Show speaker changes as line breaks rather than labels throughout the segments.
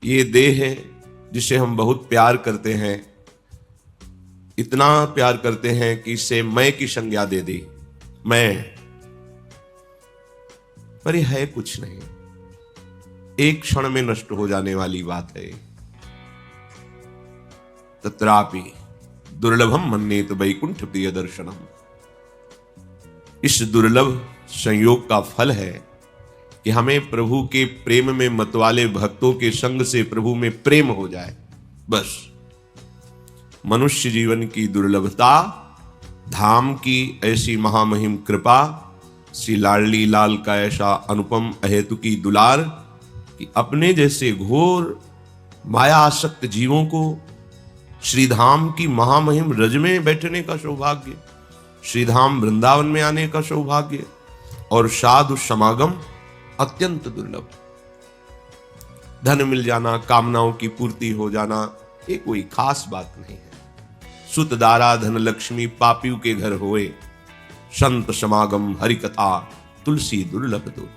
ये देह है जिसे हम बहुत प्यार करते हैं, इतना प्यार करते हैं कि इसे मैं की संज्ञा दे दी, मैं। पर यह है कुछ नहीं, एक क्षण में नष्ट हो जाने वाली बात है। तत्रापि दुर्लभम मन्येत वैकुंठ प्रिय दर्शनम। इस दुर्लभ संयोग का फल है कि हमें प्रभु के प्रेम में मतवाले भक्तों के संग से प्रभु में प्रेम हो जाए। बस मनुष्य जीवन की दुर्लभता, धाम की ऐसी महामहिम कृपा, श्री लाडली लाल का ऐसा अनुपम अहेतु की दुलार कि अपने जैसे घोर माया आसक्त जीवों को श्रीधाम की महामहिम रज में बैठने का सौभाग्य, श्रीधाम वृंदावन में आने का सौभाग्य और साधु समागम अत्यंत दुर्लभ। धन मिल जाना, कामनाओं की पूर्ति हो जाना, ये कोई खास बात नहीं है। सुत दारा धन लक्ष्मी पापियों के घर होए, संत समागम हरि कथा तुलसी दुर्लभ दो।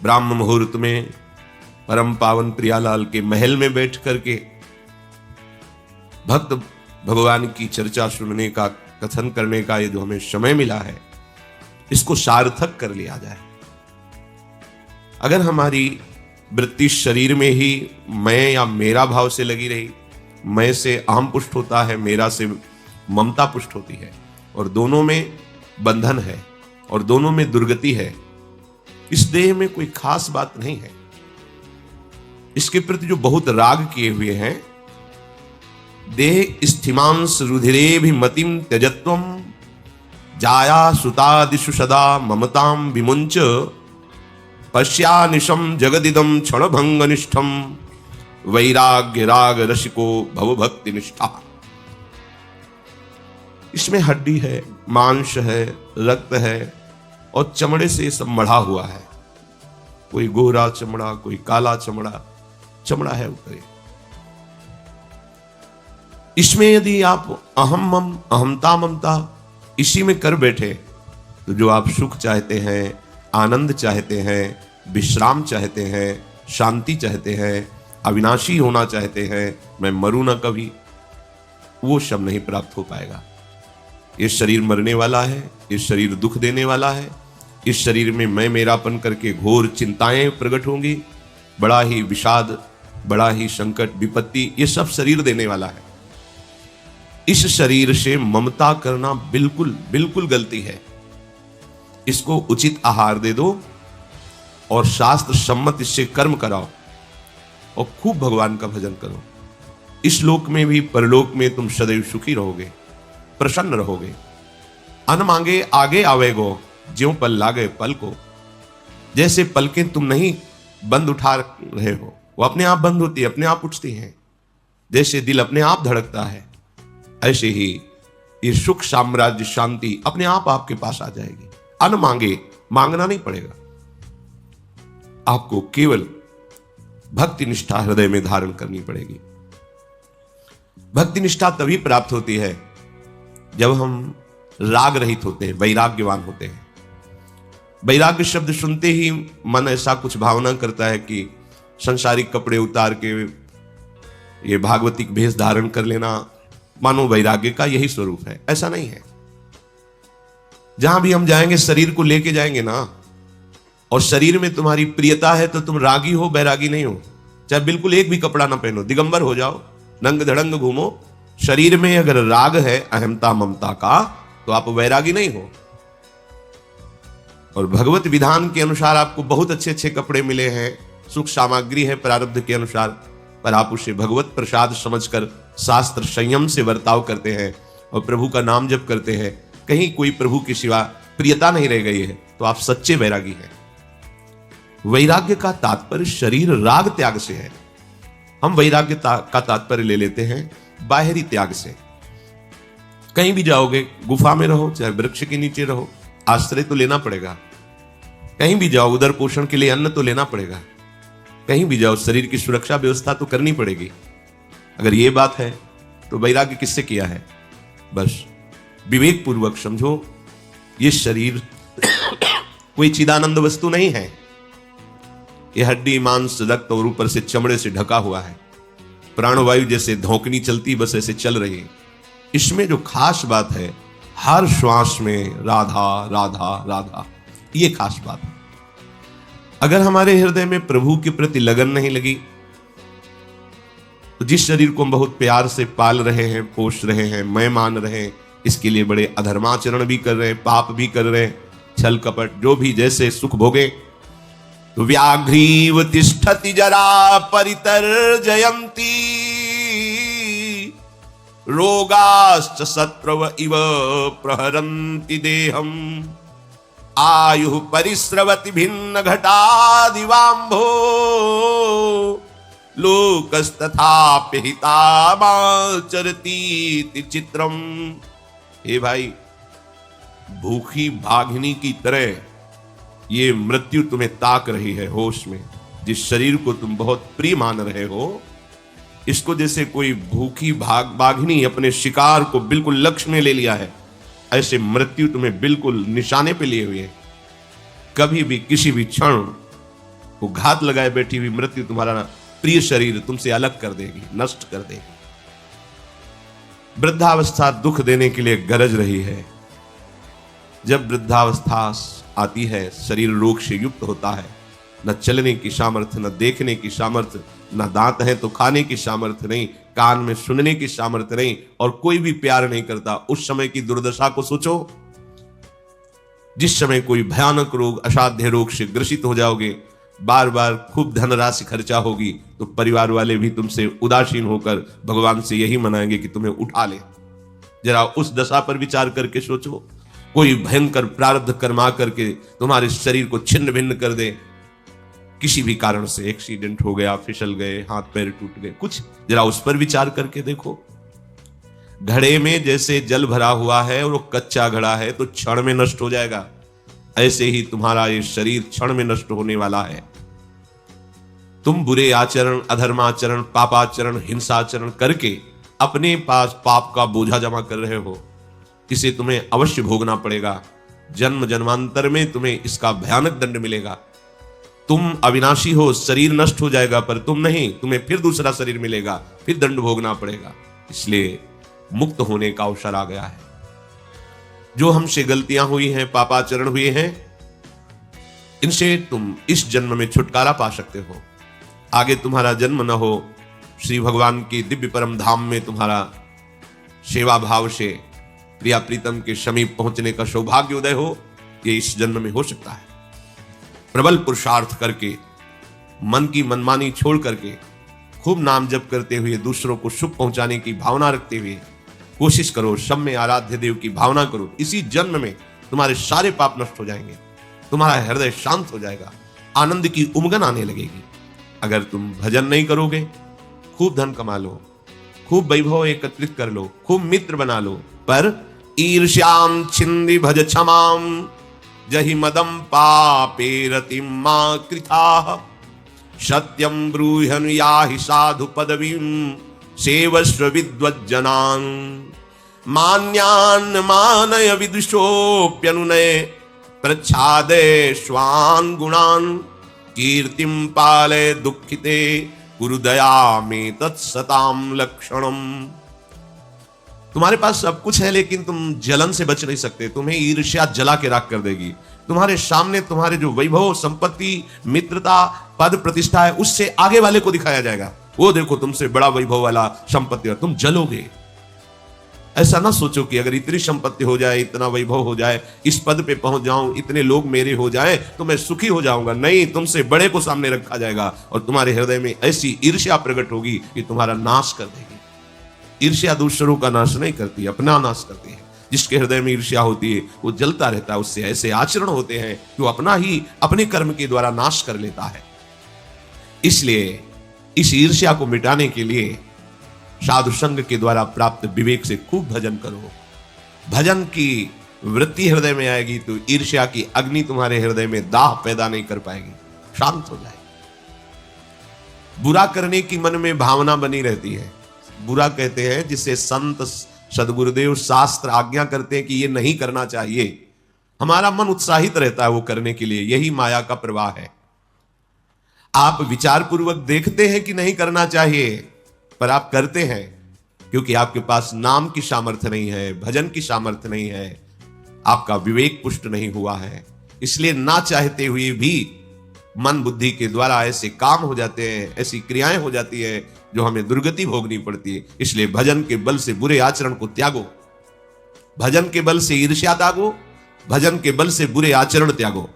ब्राह्म मुहूर्त में परम पावन प्रियालाल के महल में बैठ करके भक्त भगवान की चर्चा सुनने का, कथन करने का ये जो हमें समय मिला है, इसको सार्थक कर लिया जाए। अगर हमारी वृत्ति शरीर में ही मैं या मेरा भाव से लगी रही, मैं से अहम पुष्ट होता है, मेरा से ममता पुष्ट होती है, और दोनों में बंधन है और दोनों में दुर्गति है, इस देह में कोई खास बात नहीं है। इसके प्रति जो बहुत राग किए हुए हैं, देह स्थिमांस रुधिरे भी मतिम त्यजत्वम जाया सुतादिषु सदा ममताम विमुंच पश्यानिशम जगदिदम क्षणभंग निष्ठम वैराग्य राग रसिको भवभक्ति निष्ठा। इसमें हड्डी है, मांस है, रक्त है और चमड़े से सब मढ़ा हुआ है। कोई गोरा चमड़ा, कोई काला चमड़ा, चमड़ा है ऊपर। इसमें यदि आप अहम मम, अहमता ममता इसी में कर बैठे, तो जो आप सुख चाहते हैं, आनंद चाहते हैं, विश्राम चाहते हैं, शांति चाहते हैं, अविनाशी होना चाहते हैं, मैं मरूं ना कभी, वो सब नहीं प्राप्त हो पाएगा। ये शरीर मरने वाला है, ये शरीर दुख देने वाला है, इस शरीर में मैं मेरापन करके घोर चिंताएं प्रकट होंगी, बड़ा ही विषाद, बड़ा ही संकट, विपत्ति, ये सब शरीर देने वाला है। इस शरीर से ममता करना बिल्कुल बिल्कुल गलती है। इसको उचित आहार दे दो और शास्त्र सम्मत इससे कर्म कराओ और खूब भगवान का भजन करो। इस लोक में भी परलोक में तुम सदैव सुखी रहोगे, प्रसन्न रहोगे। अन मांगे आगे आवेगो, ज्यों पल लागे पल को। जैसे पलकें तुम नहीं बंद उठा रहे हो, वो अपने आप बंद होती है, अपने आप उठती हैं। जैसे दिल अपने आप धड़कता है, ऐसे ही ये सुख साम्राज्य शांति अपने आप आपके पास आ जाएगी। अन मांगे, मांगना नहीं पड़ेगा, आपको केवल भक्ति निष्ठा हृदय में धारण करनी पड़ेगी। भक्ति निष्ठा तभी प्राप्त होती है जब हम राग रहित होते हैं, वैराग्यवान होते हैं। वैराग्य शब्द सुनते ही मन ऐसा कुछ भावना करता है कि संसारिक कपड़े उतार के ये भागवतिक भेष धारण कर लेना मानो वैराग्य का यही स्वरूप है। ऐसा नहीं है। जहां भी हम जाएंगे शरीर को लेके जाएंगे ना, और शरीर में तुम्हारी प्रियता है तो तुम रागी हो, बैरागी नहीं हो। चाहे बिल्कुल एक भी कपड़ा ना पहनो, दिगंबर हो जाओ, नंग धड़ंग घूमो, शरीर में अगर राग है अहमता ममता का, तो आप वैरागी नहीं हो। और भगवत विधान के अनुसार आपको बहुत अच्छे अच्छे कपड़े मिले हैं, सुख सामग्री है प्रारब्ध के अनुसार, पर आप उसे भगवत प्रसाद समझकर शास्त्र संयम से बर्ताव करते हैं और प्रभु का नाम जप करते हैं, कहीं कोई प्रभु के सिवा प्रियता नहीं रह गई है, तो आप सच्चे वैरागी हैं। वैराग्य का तात्पर्य शरीर राग त्याग से है। हम वैराग्य का तात्पर्य ले लेते हैं बाहरी त्याग से। कहीं भी जाओगे, गुफा में रहो चाहे वृक्ष के नीचे रहो, आश्रय तो लेना पड़ेगा। कहीं भी जाओ, उदर पोषण के लिए अन्न तो लेना पड़ेगा। कहीं भी जाओ, शरीर की सुरक्षा व्यवस्था तो करनी पड़ेगी। अगर ये बात है तो वैराग्य किससे किया है? बस विवेक पूर्वक समझो, ये शरीर कोई चिदानंद वस्तु नहीं है। ये हड्डी मांस रक्त और ऊपर से चमड़े से ढका हुआ है। प्राणवायु जैसे धौंकनी चलती बस ऐसे चल रही है। इसमें जो खास बात है, हर श्वास में राधा राधा राधा, ये खास बात है। अगर हमारे हृदय में प्रभु के प्रति लगन नहीं लगी तो जिस शरीर को हम बहुत प्यार से पाल रहे हैं, पोष रहे हैं, मैं मान रहे हैं, इसके लिए बड़े अधर्माचरण भी कर रहे हैं, पाप भी कर रहे हैं, छल कपट जो भी जैसे सुख भोगे, तो व्याघ्रीव तिष्ठति जरा परितर्जयन्ति रोगाश्च शत्रव इव प्रहरन्ति देहम आयु परिस्रवति भिन्न घटादिवाम्भो लोकस्तथाप्य हितामाचरति चित्रम। हे भाई, भूखी बाघिनी की तरह ये मृत्यु तुम्हें ताक रही है होश में। जिस शरीर को तुम बहुत प्रिय मान रहे हो, इसको जैसे कोई भूखी बाघिनी अपने शिकार को बिल्कुल लक्ष्य में ले लिया है, ऐसे मृत्यु तुम्हें बिल्कुल निशाने पे लिए हुए है। कभी भी किसी भी क्षण को घात लगाए बैठी हुई मृत्यु तुम्हारा प्रिय शरीर तुमसे अलग कर देगी, नष्ट कर देगी। वृद्धावस्था दुख देने के लिए गरज रही है। जब वृद्धावस्था आती है, शरीर रोग से युक्त होता है, न चलने की सामर्थ्य, न देखने की सामर्थ्य, न दांत है तो खाने की सामर्थ्य नहीं, कान में सुनने की सामर्थ्य नहीं, और कोई भी प्यार नहीं करता। उस समय की दुर्दशा को सोचो। जिस समय कोई भयानक रोग, असाध्य रोग से ग्रसित हो जाओगे, बार बार खूब धनराशि खर्चा होगी, तो परिवार वाले भी तुमसे उदासीन होकर भगवान से यही मनाएंगे कि तुम्हें उठा ले। जरा उस दशा पर विचार करके सोचो। कोई भयंकर प्रारब्ध कर्मा करके तुम्हारे शरीर को छिन्न भिन्न कर दे, किसी भी कारण से एक्सीडेंट हो गया, फिसल गए, हाथ पैर टूट गए, कुछ जरा उस पर विचार करके देखो। घड़े में जैसे जल भरा हुआ है और वो कच्चा घड़ा है तो क्षण में नष्ट हो जाएगा, ऐसे ही तुम्हारा ये शरीर क्षण में नष्ट होने वाला है। तुम बुरे आचरण, अधर्माचरण, पापाचरण, हिंसाचरण करके अपने पास पाप का बोझा जमा कर रहे हो। इसे तुम्हें अवश्य भोगना पड़ेगा। जन्म जन्मांतर में तुम्हें इसका भयानक दंड मिलेगा। तुम अविनाशी हो, शरीर नष्ट हो जाएगा, पर तुम नहीं, तुम्हें फिर दूसरा शरीर मिलेगा, फिर दंड भोगना पड़ेगा। इसलिए मुक्त होने का अवसर आ गया है। जो हमसे गलतियां हुई हैं, पापाचरण हुए हैं, इनसे तुम इस जन्म में छुटकारा पा सकते हो। आगे तुम्हारा जन्म न हो, श्री भगवान की दिव्य परम धाम में तुम्हारा सेवा भाव से प्रिया प्रीतम के समीप पहुंचने का सौभाग्य उदय हो, ये इस जन्म में हो सकता है। प्रबल पुरुषार्थ करके, मन की मनमानी छोड़ करके, खूब नाम जप करते हुए, दूसरों को सुख पहुंचाने की भावना रखते हुए कोशिश करो, सब में आराध्य देव की भावना करो। इसी जन्म में तुम्हारे सारे पाप नष्ट हो जाएंगे, तुम्हारा हृदय शांत हो जाएगा, आनंद की उमगन आने लगेगी। अगर तुम भजन नहीं करोगे, खूब धन कमा लो, खूब वैभव एकत्रित कर लो, खूब मित्र बना लो, पर ईर्ष्याम छिंदि भज क्षमाम जहि मदम पापे रतिम मा कृथा सत्यम ब्रूहन याहि साधु पदवीम सेवस्व विद्वज्जनान् मान्यान् मानय विदुषोऽप्यनुनय प्रच्छादय स्वान् गुणान् कीर्तिं पालय दुःखिते कुरु दया में तत्सताम लक्षणम। तुम्हारे पास सब कुछ है, लेकिन तुम जलन से बच नहीं सकते। तुम्हें ईर्ष्या जला के राख कर देगी। तुम्हारे सामने तुम्हारे जो वैभव, संपत्ति, मित्रता, पद, प्रतिष्ठा है, उससे आगे वाले को दिखाया जाएगा। वो देखो तुमसे बड़ा वैभव वाला, संपत्ति वाला, तुम जलोगे। ऐसा ना सोचो कि अगर इतनी संपत्ति हो जाए, इतना वैभव हो जाए, इस पद पे पहुंच जाऊं, इतने लोग मेरे हो जाएं तो मैं सुखी हो जाऊंगा। नहीं, तुमसे बड़े को सामने रखा जाएगा और तुम्हारे हृदय में ऐसी ईर्ष्या प्रकट होगी कि तुम्हारा नाश कर देगी। ईर्ष्या दूसरों का नाश नहीं करती, अपना नाश करती है। जिसके हृदय में ईर्ष्या होती है वो जलता रहता है, उससे ऐसे आचरण होते हैं कि वो अपना ही अपने कर्म के द्वारा नाश कर लेता है। इसलिए इस ईर्ष्या को मिटाने के लिए साधु संग के द्वारा प्राप्त विवेक से खूब भजन करो। भजन की वृत्ति हृदय में आएगी तो ईर्ष्या की अग्नि तुम्हारे हृदय में दाह पैदा नहीं कर पाएगी, शांत हो जाएगी। बुरा करने की मन में भावना बनी रहती है। बुरा कहते हैं जिसे संत सदगुरुदेव शास्त्र आज्ञा करते हैं कि ये नहीं करना चाहिए। हमारा मन उत्साहित रहता है वो करने के लिए, यही माया का प्रवाह है। आप विचार पूर्वक देखते हैं कि नहीं करना चाहिए, पर आप करते हैं क्योंकि आपके पास नाम की सामर्थ्य नहीं है, भजन की सामर्थ्य नहीं है, आपका विवेक पुष्ट नहीं हुआ है। इसलिए ना चाहते हुए भी मन बुद्धि के द्वारा ऐसे काम हो जाते हैं, ऐसी क्रियाएं हो जाती है जो हमें दुर्गति भोगनी पड़ती है। इसलिए भजन के बल से बुरे आचरण को त्यागो, भजन के बल से ईर्ष्या त्यागो, भजन के बल से बुरे आचरण त्यागो।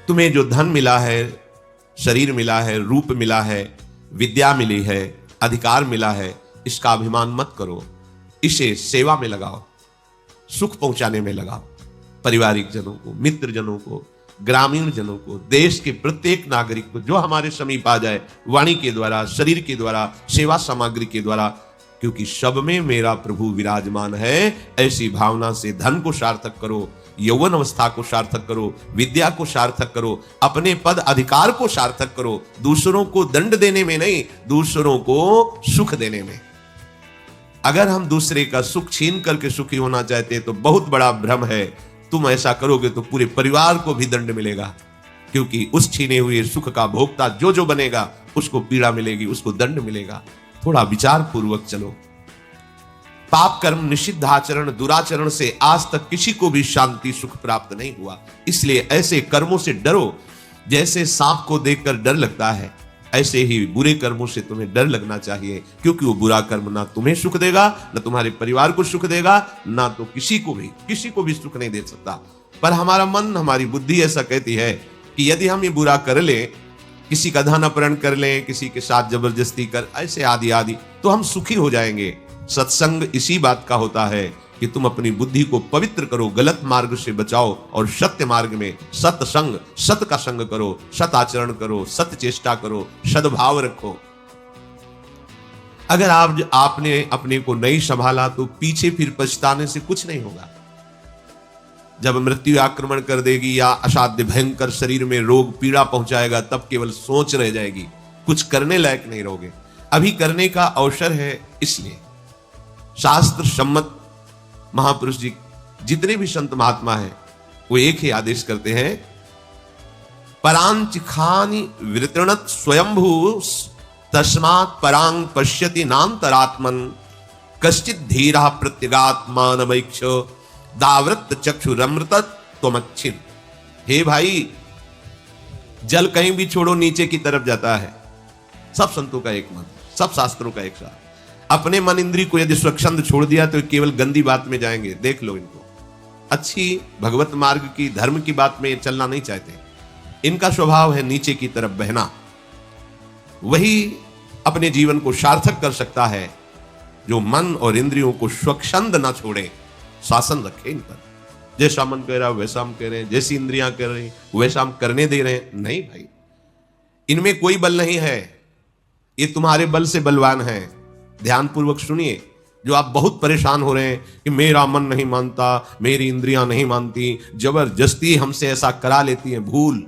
तुम्हें जो धन मिला है, शरीर मिला है, रूप मिला है, विद्या मिली है, अधिकार मिला है, इसका अभिमान मत करो। इसे सेवा में लगाओ, सुख पहुंचाने में लगाओ। पारिवारिक जनों को, मित्र जनों को, ग्रामीण जनों को, देश के प्रत्येक नागरिक को जो हमारे समीप आ जाए, वाणी के द्वारा, शरीर के द्वारा, सेवा सामग्री के द्वारा, क्योंकि सब में मेरा प्रभु विराजमान है, ऐसी भावना से धन को सार्थक करो, यौवन अवस्था को सार्थक करो, विद्या को सार्थक करो, अपने पद अधिकार को सार्थक करो। दूसरों को दंड देने में नहीं, दूसरों को सुख देने में। अगर हम दूसरे का सुख छीन करके सुखी होना चाहते हैं तो बहुत बड़ा भ्रम है। तुम ऐसा करोगे तो पूरे परिवार को भी दंड मिलेगा, क्योंकि उस छीने हुए सुख का भोक्ता जो जो बनेगा उसको पीड़ा मिलेगी, उसको दंड मिलेगा। थोड़ा विचार पूर्वक चलो। पाप कर्म, निषिद्ध आचरण, दुराचरण से आज तक किसी को भी शांति सुख प्राप्त नहीं हुआ। इसलिए ऐसे कर्मों से डरो। जैसे सांप को देखकर डर लगता है, ऐसे ही बुरे कर्मों से तुम्हें डर लगना चाहिए, क्योंकि वो बुरा कर्म ना तुम्हें सुख देगा, ना तुम्हारे परिवार को सुख देगा, ना तो किसी को भी सुख नहीं दे सकता। पर हमारा मन, हमारी बुद्धि ऐसा कहती है कि यदि हम ये बुरा कर लें, किसी का धन अपहरण कर लें, किसी के साथ जबरदस्ती कर, ऐसे आदि आदि, तो हम सुखी हो जाएंगे। सत्संग इसी बात का होता है कि तुम अपनी बुद्धि को पवित्र करो, गलत मार्ग से बचाओ और सत्य मार्ग में सत्संग, सत का संग करो, सत आचरण करो, सत्य चेष्टा करो, सद्भाव रखो। अगर आपने अपने को नहीं संभाला तो पीछे फिर पछताने से कुछ नहीं होगा। जब मृत्यु आक्रमण कर देगी या असाध्य भयंकर शरीर में रोग पीड़ा पहुंचाएगा, तब केवल सोच रह जाएगी, कुछ करने लायक नहीं रहोगे। अभी करने का अवसर है। इसलिए शास्त्र सम्मत महापुरुष जी, जितने भी संत महात्मा हैं, वो एक ही आदेश करते हैं, परांच खानि वितरणत स्वयंभू तस्मात् परांग पश्यति नान्तरात्मन कश्चित धीरा प्रत्यगात्मानमैक्ष दावृत चक्षुरमृत त्वमच्छिन। हे भाई, जल कहीं भी छोड़ो नीचे की तरफ जाता है। सब संतों का एक मन, सब शास्त्रों का एक साथ। अपने मन इंद्री को यदि स्वच्छंद छोड़ दिया तो केवल गंदी बात में जाएंगे। देख लो इनको, अच्छी भगवत मार्ग की, धर्म की बात में चलना नहीं चाहते। इनका स्वभाव है नीचे की तरफ बहना। वही अपने जीवन को सार्थक कर सकता है जो मन और इंद्रियों को स्वच्छंद ना छोड़े, शासन रखे इन पर। जैसा मन कह रहा है वैसा हम कह रहे हैं, जैसी इंद्रियां कर रही वैसा हम करने दे रहे हैं। नहीं भाई, इनमें कोई बल नहीं है, ये तुम्हारे बल से बलवान है। ध्यान पूर्वक सुनिए। जो आप बहुत परेशान हो रहे हैं कि मेरा मन नहीं मानता, मेरी इंद्रियां नहीं मानती, जबरदस्ती हमसे ऐसा करा लेती हैं, भूल।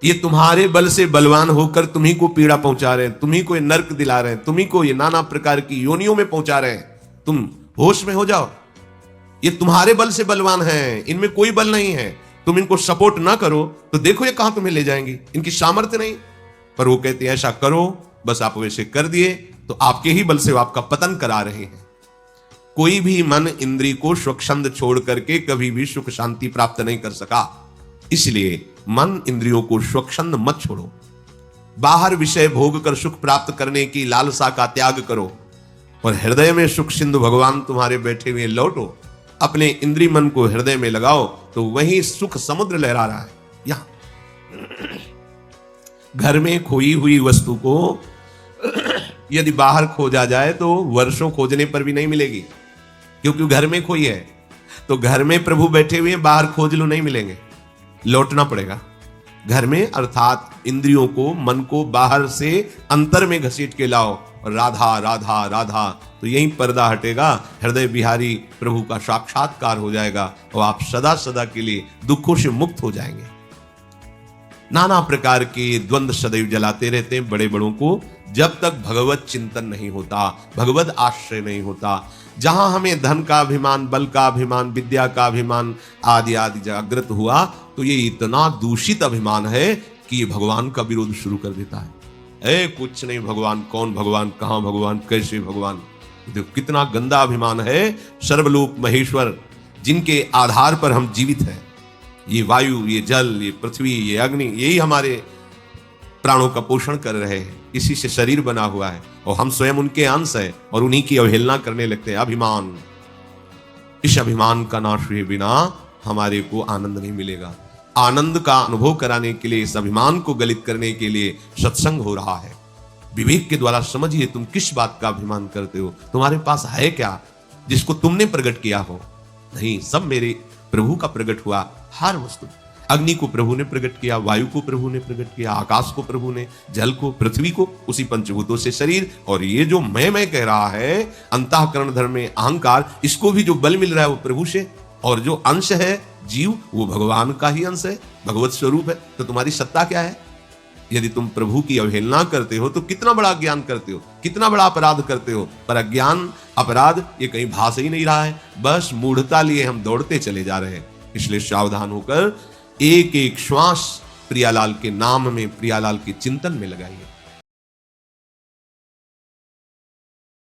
ये तुम्हारे बल से बलवान होकर तुम्ही को पीड़ा पहुंचा रहे हैं, तुम्ही को ये नर्क दिला रहे हैं, तुम्ही को ये नाना प्रकार की योनियों में पहुंचा रहे हैं। तुम होश में हो जाओ। ये तुम्हारे बल से बलवान हैं, इनमें कोई बल नहीं है। तुम इनको सपोर्ट ना करो तो देखो ये कहां तुम्हें ले जाएंगी। इनकी सामर्थ्य नहीं। पर वो कहते हैं ऐसा करो, बस आप वैसे कर दिए तो आपके ही बल से वो आपका पतन करा रहे हैं। कोई भी मन इंद्री को स्वच्छंद छोड़ करके कभी भी सुख शांति प्राप्त नहीं कर सका। इसलिए मन इंद्रियों को स्वच्छंद मत छोड़ो। बाहर विषय भोग कर सुख प्राप्त करने की लालसा का त्याग करो और हृदय में सुख सिंधु भगवान तुम्हारे बैठे हुए लौटो। अपने इंद्री मन को हृदय में लगाओ तो वही सुख समुद्र लहरा रहा है। यहां घर में खोई हुई वस्तु को यदि बाहर खोजा जाए तो वर्षों खोजने पर भी नहीं मिलेगी, क्योंकि घर में खोई है। तो घर में प्रभु बैठे हुए, बाहर खोज लो नहीं मिलेंगे, लौटना पड़ेगा घर में। अर्थात इंद्रियों को, मन को बाहर से अंतर में घसीट के लाओ और राधा राधा राधा, तो यही पर्दा हटेगा, हृदय बिहारी प्रभु का साक्षात्कार हो जाएगा और आप सदा सदा के लिए दुखों से मुक्त हो जाएंगे। नाना प्रकार के द्वंद्व सदैव जलाते रहते हैं बड़े बड़ों को, जब तक भगवत चिंतन नहीं होता, भगवत आश्रय नहीं होता। जहां हमें धन का अभिमान, बल का अभिमान, विद्या का अभिमान आदि आदि जागृत हुआ, तो ये इतना दूषित अभिमान है कि ये भगवान का विरोध शुरू कर देता है। कुछ नहीं भगवान, कौन भगवान, कहां भगवान, कैसे भगवान। देखो कितना गंदा अभिमान है। सर्वलोक महेश्वर जिनके आधार पर हम जीवित हैं, ये वायु, ये जल, ये पृथ्वी, ये अग्नि, यही हमारे प्राणों का पोषण कर रहे हैं, इसी से शरीर बना हुआ है और हम स्वयं उनके अंश हैं और उन्हीं की अवहेलना करने लगते हैं। अभिमान, इस अभिमान का नाश हुए बिना हमारे को आनंद नहीं मिलेगा। आनंद का अनुभव कराने के लिए, इस अभिमान को गलित करने के लिए सत्संग हो रहा है। विवेक के द्वारा समझिए तुम किस बात का अभिमान करते हो, तुम्हारे पास है क्या जिसको तुमने प्रकट किया हो। नहीं, सब मेरे प्रभु का प्रकट हुआ। हर वस्तु, अग्नि को प्रभु ने प्रकट किया, वायु को प्रभु ने प्रकट किया, आकाश को प्रभु ने, जल को, पृथ्वी को, उसी पंचभूतों से शरीर। और ये जो मैं कह रहा है, अंतःकरण धर्म में अहंकार, इसको भी जो बल मिल रहा है वो प्रभु से। और जो अंश है जीव, वो भगवान का ही अंश है, भगवत स्वरूप है। तो तुम्हारी सत्ता क्या है? यदि तुम प्रभु की अवहेलना करते हो तो कितना बड़ा ज्ञान करते हो, कितना बड़ा अपराध करते हो। पर अज्ञान, अपराध ये कहीं भास ही नहीं रहा है, बस मूढ़ता लिए हम दौड़ते चले जा रहे हैं। इसलिए सावधान होकर एक एक श्वास प्रियालाल के नाम में, प्रियालाल के चिंतन में लगाइए।